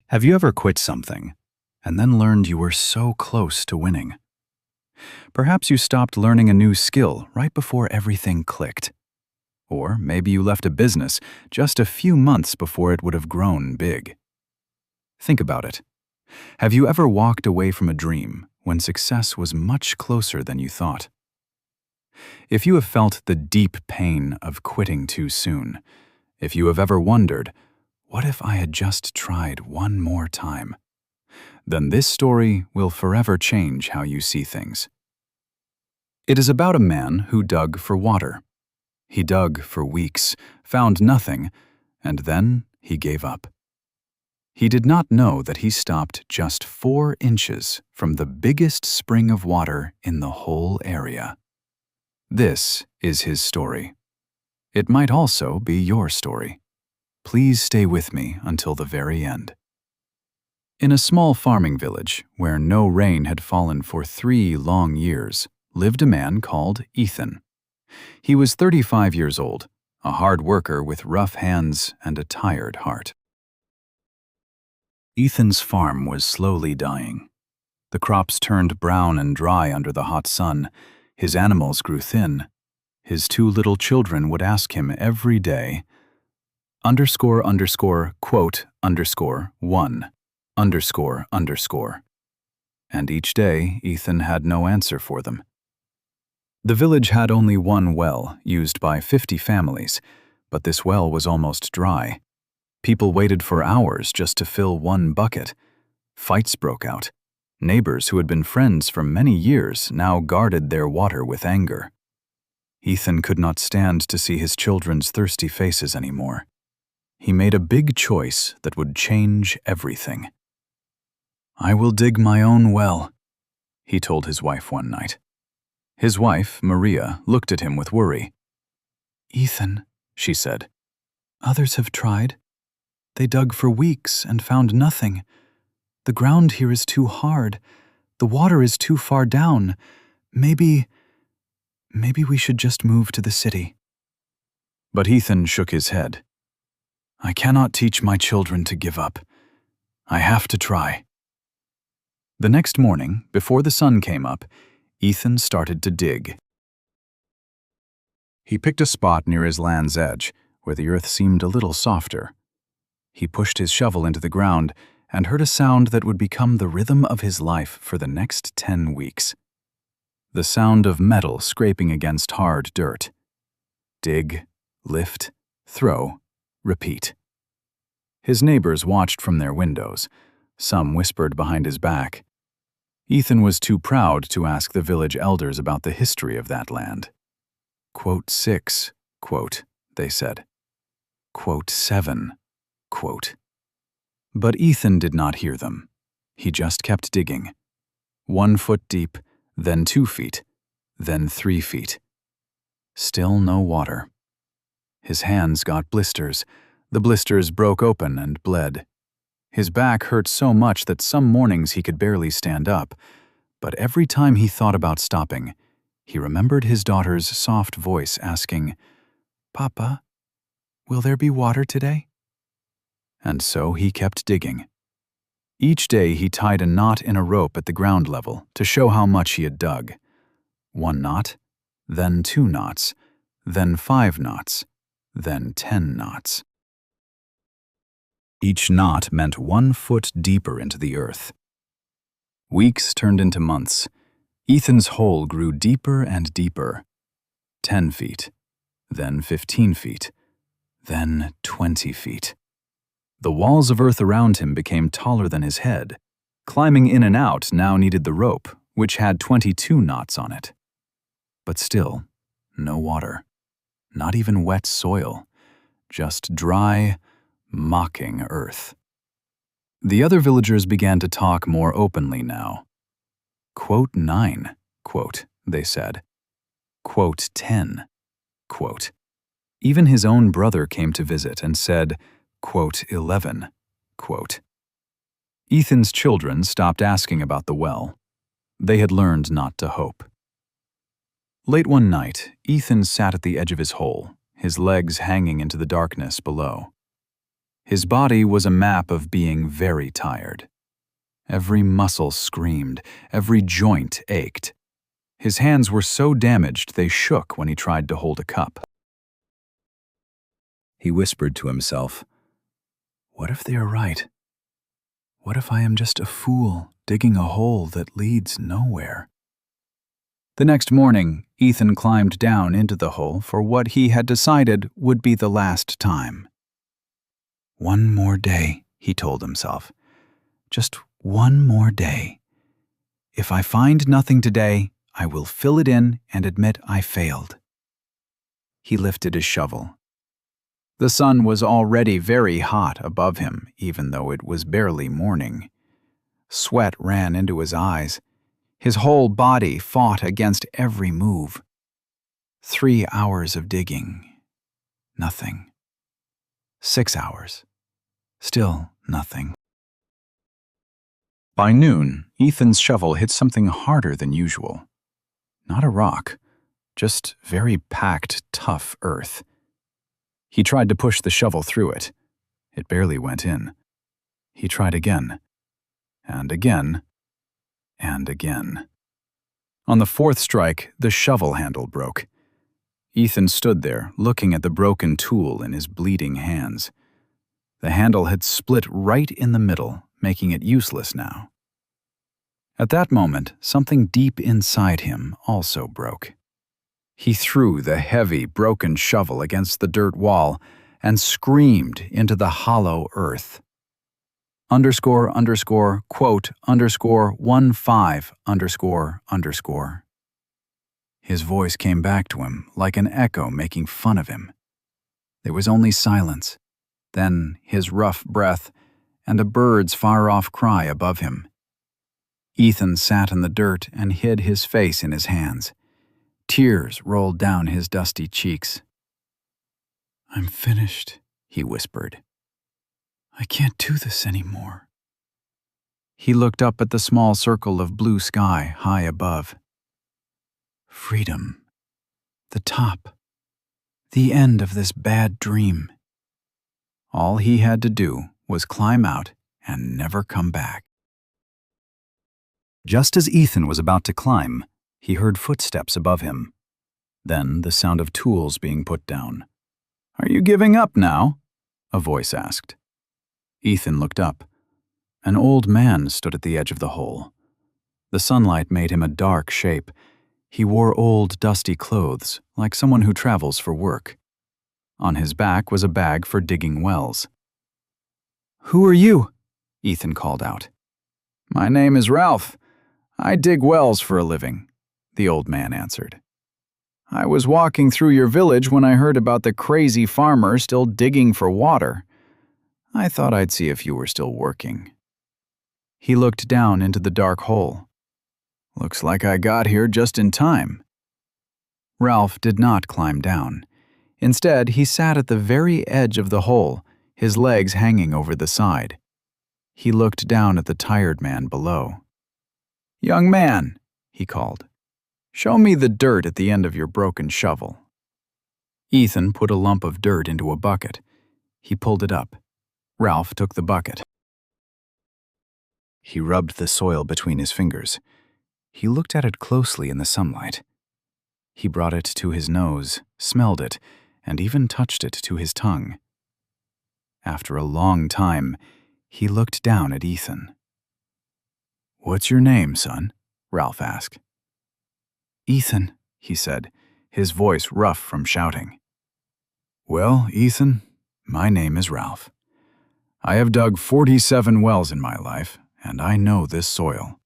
Have you ever quit something and then learned you were so close to winning? Perhaps you stopped learning a new skill right before everything clicked. Or maybe you left a business just a few months before it would have grown big. Think about it. Have you ever walked away from a dream when success was much closer than you thought? If you have felt the deep pain of quitting too soon, if you have ever wondered, what if I had just tried one more time? Then this story will forever change how you see things. It is about a man who dug for water. He dug for weeks, found nothing, and then he gave up. He did not know that he stopped just 4 inches from the biggest spring of water in the whole area. This is his story. It might also be your story. Please stay with me until the very end. In a small farming village, where no rain had fallen for 3 long years, lived a man called Ethan. He was 35 years old, a hard worker with rough hands and a tired heart. Ethan's farm was slowly dying. The crops turned brown and dry under the hot sun. His animals grew thin. His 2 little children would ask him every day, __quote _1 __. And each day, Ethan had no answer for them. The village had only one well, used by 50 families, but this well was almost dry. People waited for hours just to fill 1 bucket. Fights broke out. Neighbors who had been friends for many years now guarded their water with anger. Ethan could not stand to see his children's thirsty faces anymore. He made a big choice that would change everything. "I will dig my own well," he told his wife one night. His wife, Maria, looked at him with worry. "Ethan," she said, "others have tried. They dug for weeks and found nothing. The ground here is too hard. The water is too far down. Maybe we should just move to the city." But Ethan shook his head. "I cannot teach my children to give up. I have to try." The next morning, before the sun came up, Ethan started to dig. He picked a spot near his land's edge, where the earth seemed a little softer. He pushed his shovel into the ground and heard a sound that would become the rhythm of his life for the next 10 weeks. The sound of metal scraping against hard dirt. Dig, lift, throw, repeat. His neighbors watched from their windows. Some whispered behind his back. Ethan was too proud to ask the village elders about the history of that land. "6, they said. "7, But Ethan did not hear them. He just kept digging. 1 foot deep, then 2 feet, then 3 feet. Still no water. His hands got blisters. The blisters broke open and bled. His back hurt so much that some mornings he could barely stand up, but every time he thought about stopping, he remembered his daughter's soft voice asking, "Papa, will there be water today?" And so he kept digging. Each day he tied a knot in a rope at the ground level to show how much he had dug. 1 knot, then 2 knots, then 5 knots, then 10 knots. Each knot meant 1 foot deeper into the earth. Weeks turned into months. Ethan's hole grew deeper and deeper. 10 feet, then 15 feet, then 20 feet. The walls of earth around him became taller than his head. Climbing in and out now needed the rope, which had 22 knots on it. But still, no water. Not even wet soil. Just dry, mocking earth. The other villagers began to talk more openly now. "9, they said. "10, Even his own brother came to visit and said, "11, Ethan's children stopped asking about the well. They had learned not to hope. Late one night, Ethan sat at the edge of his hole, his legs hanging into the darkness below. His body was a map of being very tired. Every muscle screamed, every joint ached. His hands were so damaged they shook when he tried to hold a cup. He whispered to himself, "What if they are right? What if I am just a fool digging a hole that leads nowhere?" The next morning, Ethan climbed down into the hole for what he had decided would be the last time. "One more day," he told himself. "Just one more day. If I find nothing today, I will fill it in and admit I failed." He lifted his shovel. The sun was already very hot above him, even though it was barely morning. Sweat ran into his eyes. His whole body fought against every move. 3 hours of digging. Nothing. 6 hours. Still nothing. By noon, Ethan's shovel hit something harder than usual. Not a rock, just very packed, tough earth. He tried to push the shovel through it. It barely went in. He tried again, and again, and again. On the 4th strike, the shovel handle broke. Ethan stood there, looking at the broken tool in his bleeding hands. The handle had split right in the middle, making it useless now. At that moment, something deep inside him also broke. He threw the heavy, broken shovel against the dirt wall and screamed into the hollow earth. ___, quote, _15___. His voice came back to him like an echo making fun of him. There was only silence, then his rough breath, and a bird's far-off cry above him. Ethan sat in the dirt and hid his face in his hands. Tears rolled down his dusty cheeks. "I'm finished," he whispered. "I can't do this anymore." He looked up at the small circle of blue sky high above. Freedom. The top. The end of this bad dream. All he had to do was climb out and never come back. Just as Ethan was about to climb, he heard footsteps above him. Then the sound of tools being put down. "Are you giving up now?" a voice asked. Ethan looked up. An old man stood at the edge of the hole. The sunlight made him a dark shape. He wore old, dusty clothes, like someone who travels for work. On his back was a bag for digging wells. "Who are you?" Ethan called out. "My name is Ralph. I dig wells for a living," the old man answered. "I was walking through your village when I heard about the crazy farmer still digging for water. I thought I'd see if you were still working." He looked down into the dark hole. "Looks like I got here just in time." Ralph did not climb down. Instead, he sat at the very edge of the hole, his legs hanging over the side. He looked down at the tired man below. "Young man," he called, "show me the dirt at the end of your broken shovel." Ethan put a lump of dirt into a bucket. He pulled it up. Ralph took the bucket. He rubbed the soil between his fingers. He looked at it closely in the sunlight. He brought it to his nose, smelled it, and even touched it to his tongue. After a long time, he looked down at Ethan. "What's your name, son?" Ralph asked. "Ethan," he said, his voice rough from shouting. "Well, Ethan, my name is Ralph. I have dug 47 wells in my life, and I know this soil."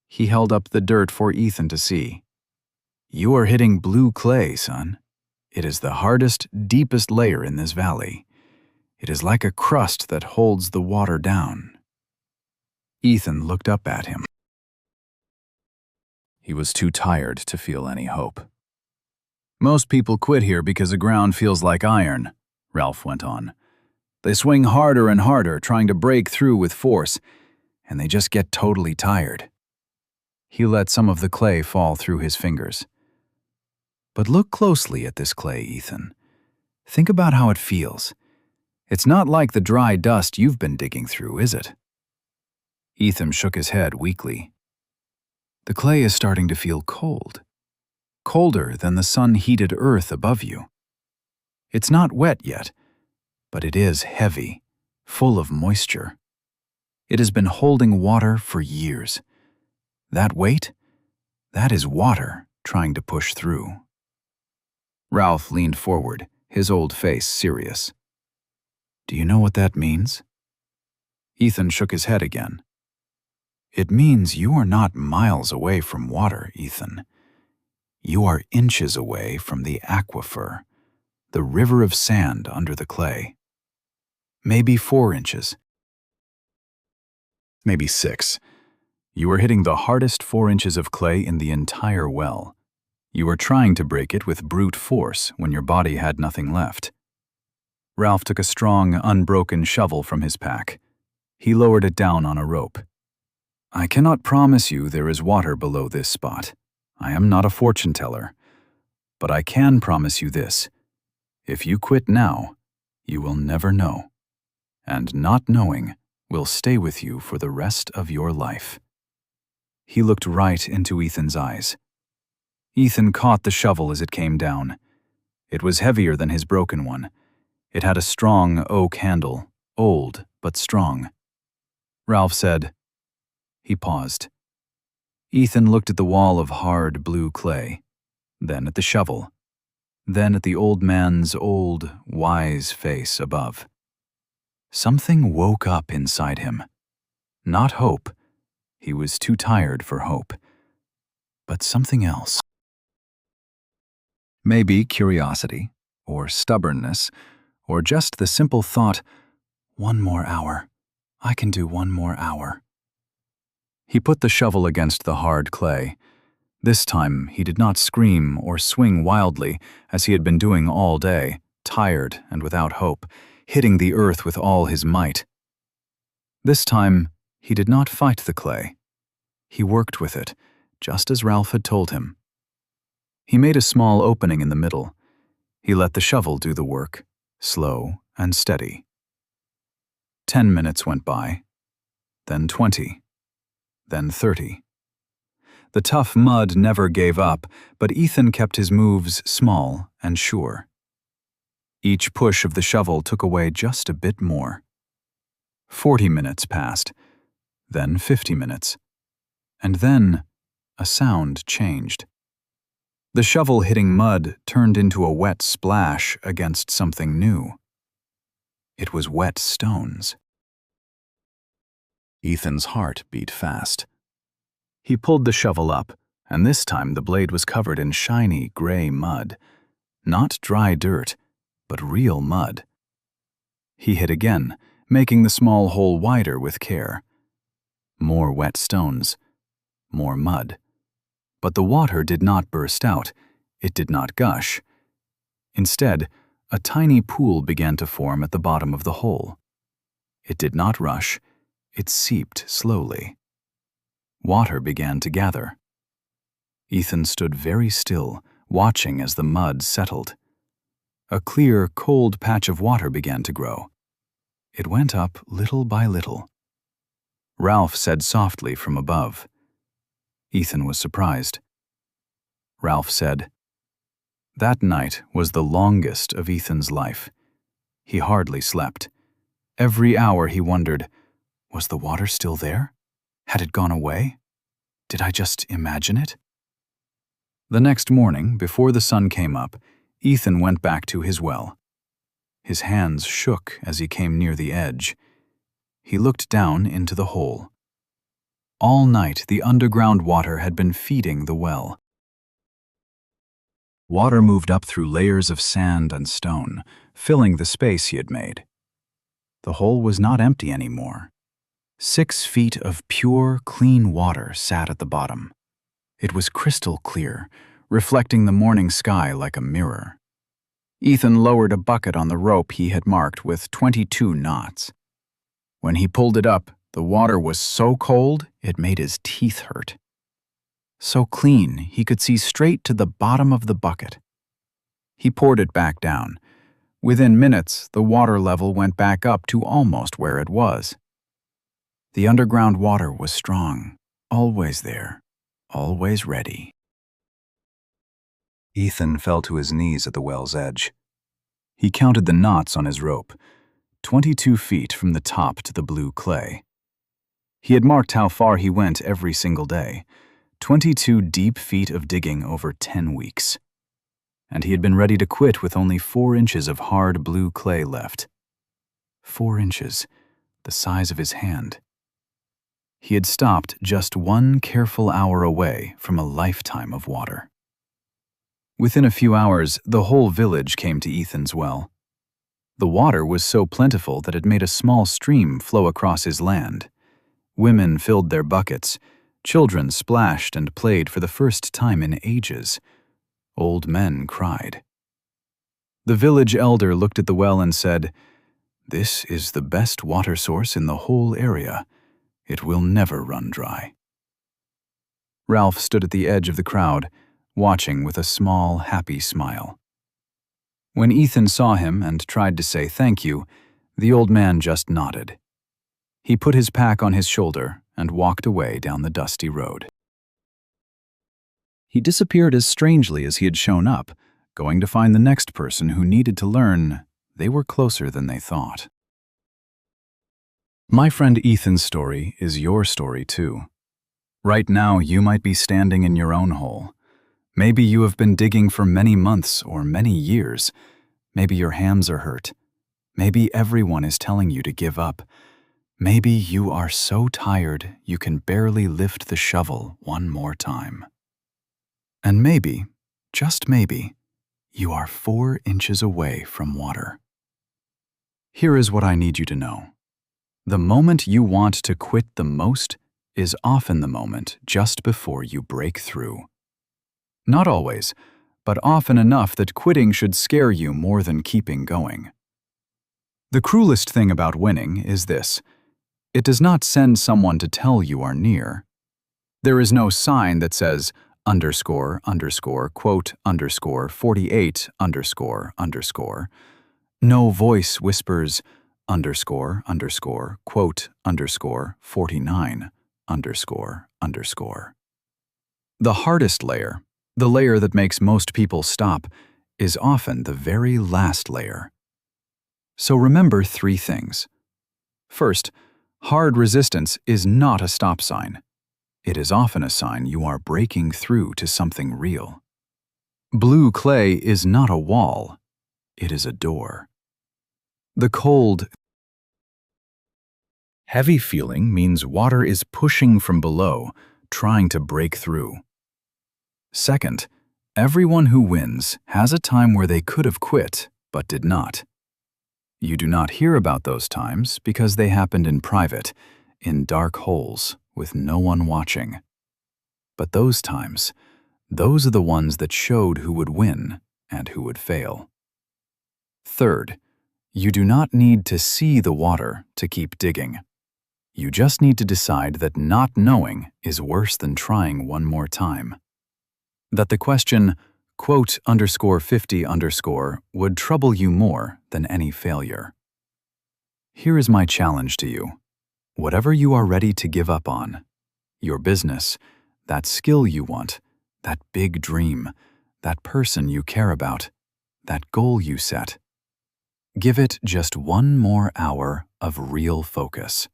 He held up the dirt for Ethan to see. "You are hitting blue clay, son. It is the hardest, deepest layer in this valley. It is like a crust that holds the water down." Ethan looked up at him. He was too tired to feel any hope. "Most people quit here because the ground feels like iron," Ralph went on. "They swing harder and harder, trying to break through with force, and they just get totally tired." He let some of the clay fall through his fingers. "But look closely at this clay, Ethan. Think about how it feels. It's not like the dry dust you've been digging through, is it? Ethan shook his head weakly. The clay is starting to feel cold. Colder than the sun-heated earth above you. It's not wet yet, but it is heavy, full of moisture. It has been holding water for years. That weight? That is water trying to push through. Ralph leaned forward, his old face serious. Do you know what that means? Ethan shook his head again. It means you are not miles away from water, Ethan. You are inches away from the aquifer, the river of sand under the clay. Maybe 4 inches. Maybe 6. You are hitting the hardest 4 inches of clay in the entire well. You were trying to break it with brute force when your body had nothing left. Ralph took a strong, unbroken shovel from his pack. He lowered it down on a rope. I cannot promise you there is water below this spot. I am not a fortune teller. But I can promise you this. If you quit now, you will never know. And not knowing will stay with you for the rest of your life. He looked right into Ethan's eyes. Ethan caught the shovel as it came down. It was heavier than his broken one. It had a strong oak handle, old but strong. Ralph said. He paused. Ethan looked at the wall of hard blue clay, then at the shovel, then at the old man's old, wise face above. Something woke up inside him. Not hope. He was too tired for hope. But something else. Maybe curiosity, or stubbornness, or just the simple thought, 1 more hour. I can do 1 more hour. He put the shovel against the hard clay. This time he did not scream or swing wildly as he had been doing all day, tired and without hope, hitting the earth with all his might. This time he did not fight the clay. He worked with it, just as Ralph had told him. He made a small opening in the middle. He let the shovel do the work, slow and steady. 10 minutes went by, then 20, then 30. The tough mud never gave up, but Ethan kept his moves small and sure. Each push of the shovel took away just a bit more. 40 minutes passed, then 50 minutes, and then a sound changed. The shovel hitting mud turned into a wet splash against something new. It was wet stones. Ethan's heart beat fast. He pulled the shovel up, and this time the blade was covered in shiny gray mud. Not dry dirt, but real mud. He hit again, making the small hole wider with care. More wet stones. More mud. But the water did not burst out. It did not gush. Instead, a tiny pool began to form at the bottom of the hole. It did not rush. It seeped slowly. Water began to gather. Ethan stood very still, watching as the mud settled. A clear, cold patch of water began to grow. It went up little by little. Ralph said softly from above. Ethan was surprised. Ralph said, That night was the longest of Ethan's life. He hardly slept. Every hour he wondered, was the water still there? Had it gone away? Did I just imagine it? The next morning, before the sun came up, Ethan went back to his well. His hands shook as he came near the edge. He looked down into the hole. All night the underground water had been feeding the well. Water moved up through layers of sand and stone, filling the space he had made. The hole was not empty anymore. 6 feet of pure, clean water sat at the bottom. It was crystal clear, reflecting the morning sky like a mirror. Ethan lowered a bucket on the rope he had marked with 22 knots. When he pulled it up, the water was so cold it made his teeth hurt. So clean he could see straight to the bottom of the bucket. He poured it back down. Within minutes, the water level went back up to almost where it was. The underground water was strong, always there, always ready. Ethan fell to his knees at the well's edge. He counted the knots on his rope, 22 feet from the top to the blue clay. He had marked how far he went every single day, 22 deep feet of digging over 10 weeks. And he had been ready to quit with only 4 inches of hard blue clay left. 4 inches, the size of his hand. He had stopped just 1 careful hour away from a lifetime of water. Within a few hours, the whole village came to Ethan's well. The water was so plentiful that it made a small stream flow across his land. Women filled their buckets. Children splashed and played for the first time in ages. Old men cried. The village elder looked at the well and said, "This is the best water source in the whole area. It will never run dry." Ralph stood at the edge of the crowd, watching with a small, happy smile. When Ethan saw him and tried to say thank you, the old man just nodded. He put his pack on his shoulder and walked away down the dusty road. He disappeared as strangely as he had shown up, going to find the next person who needed to learn they were closer than they thought. My friend Ethan's story is your story too. Right now, you might be standing in your own hole. Maybe you have been digging for many months or many years. Maybe your hands are hurt. Maybe everyone is telling you to give up. Maybe you are so tired you can barely lift the shovel one more time. And maybe, just maybe, you are 4 inches away from water. Here is what I need you to know. The moment you want to quit the most is often the moment just before you break through. Not always, but often enough that quitting should scare you more than keeping going. The cruelest thing about winning is this: it does not send someone to tell you are near. There is no sign that says ___, quote, _48, ___. No voice whispers __, quote, _49, ___. The hardest layer, the layer that makes most people stop, is often the very last layer. So remember 3 things. First, hard resistance is not a stop sign. It is often a sign you are breaking through to something real. Blue clay is not a wall. It is a door. The cold, heavy feeling means water is pushing from below, trying to break through. Second, everyone who wins has a time where they could have quit, but did not. You do not hear about those times because they happened in private, in dark holes, with no one watching. But those times, those are the ones that showed who would win and who would fail. Third, you do not need to see the water to keep digging. You just need to decide that not knowing is worse than trying one more time. That the question, quote, _50, would trouble you more than any failure. Here is my challenge to you. Whatever you are ready to give up on, your business, that skill you want, that big dream, that person you care about, that goal you set, give it just 1 more hour of real focus.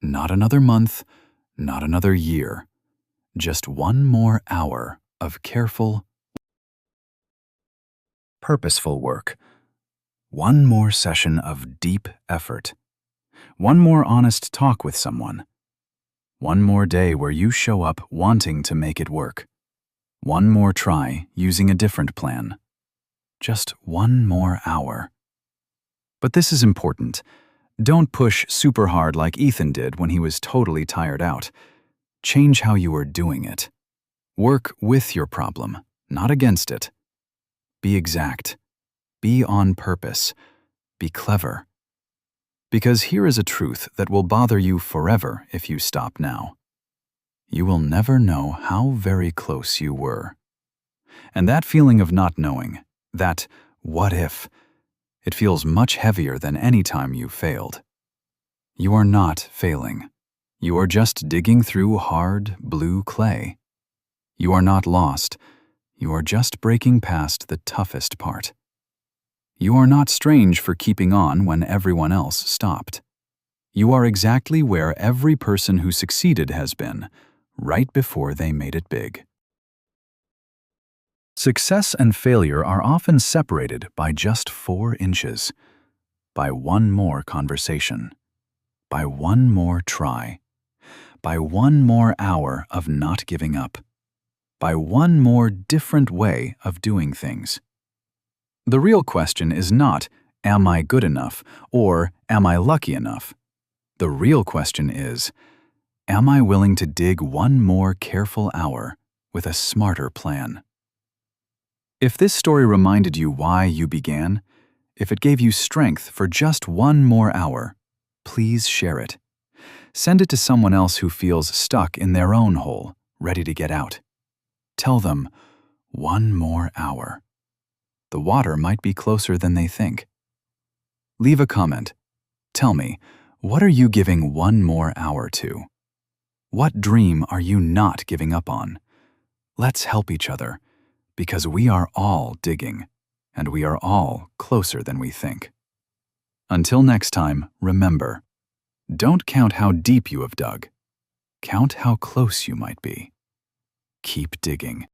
Not another month, not another year, just 1 more hour of careful, purposeful work. 1 more session of deep effort. 1 more honest talk with someone. 1 more day where you show up wanting to make it work. 1 more try using a different plan. Just 1 more hour. But this is important. Don't push super hard like Ethan did when he was totally tired out. Change how you are doing it. Work with your problem, not against it. Be exact. Be on purpose. Be clever. Because here is a truth that will bother you forever if you stop now. You will never know how very close you were. And that feeling of not knowing, that what if, It feels much heavier than any time you failed. You are not failing. You are just digging through hard, blue clay. You are not lost. You are just breaking past the toughest part. You are not strange for keeping on when everyone else stopped. You are exactly where every person who succeeded has been, right before they made it big. Success and failure are often separated by just 4 inches, by one more conversation, by one more try, by one more hour of not giving up, by one more different way of doing things. The real question is not, am I good enough or am I lucky enough? The real question is, am I willing to dig one more careful hour with a smarter plan? If this story reminded you why you began, if it gave you strength for just one more hour, please share it. Send it to someone else who feels stuck in their own hole, ready to get out. Tell them, one more hour. The water might be closer than they think. Leave a comment. Tell me, what are you giving one more hour to? What dream are you not giving up on? Let's help each other, because we are all digging, and we are all closer than we think. Until next time, remember, don't count how deep you have dug. Count how close you might be. Keep digging.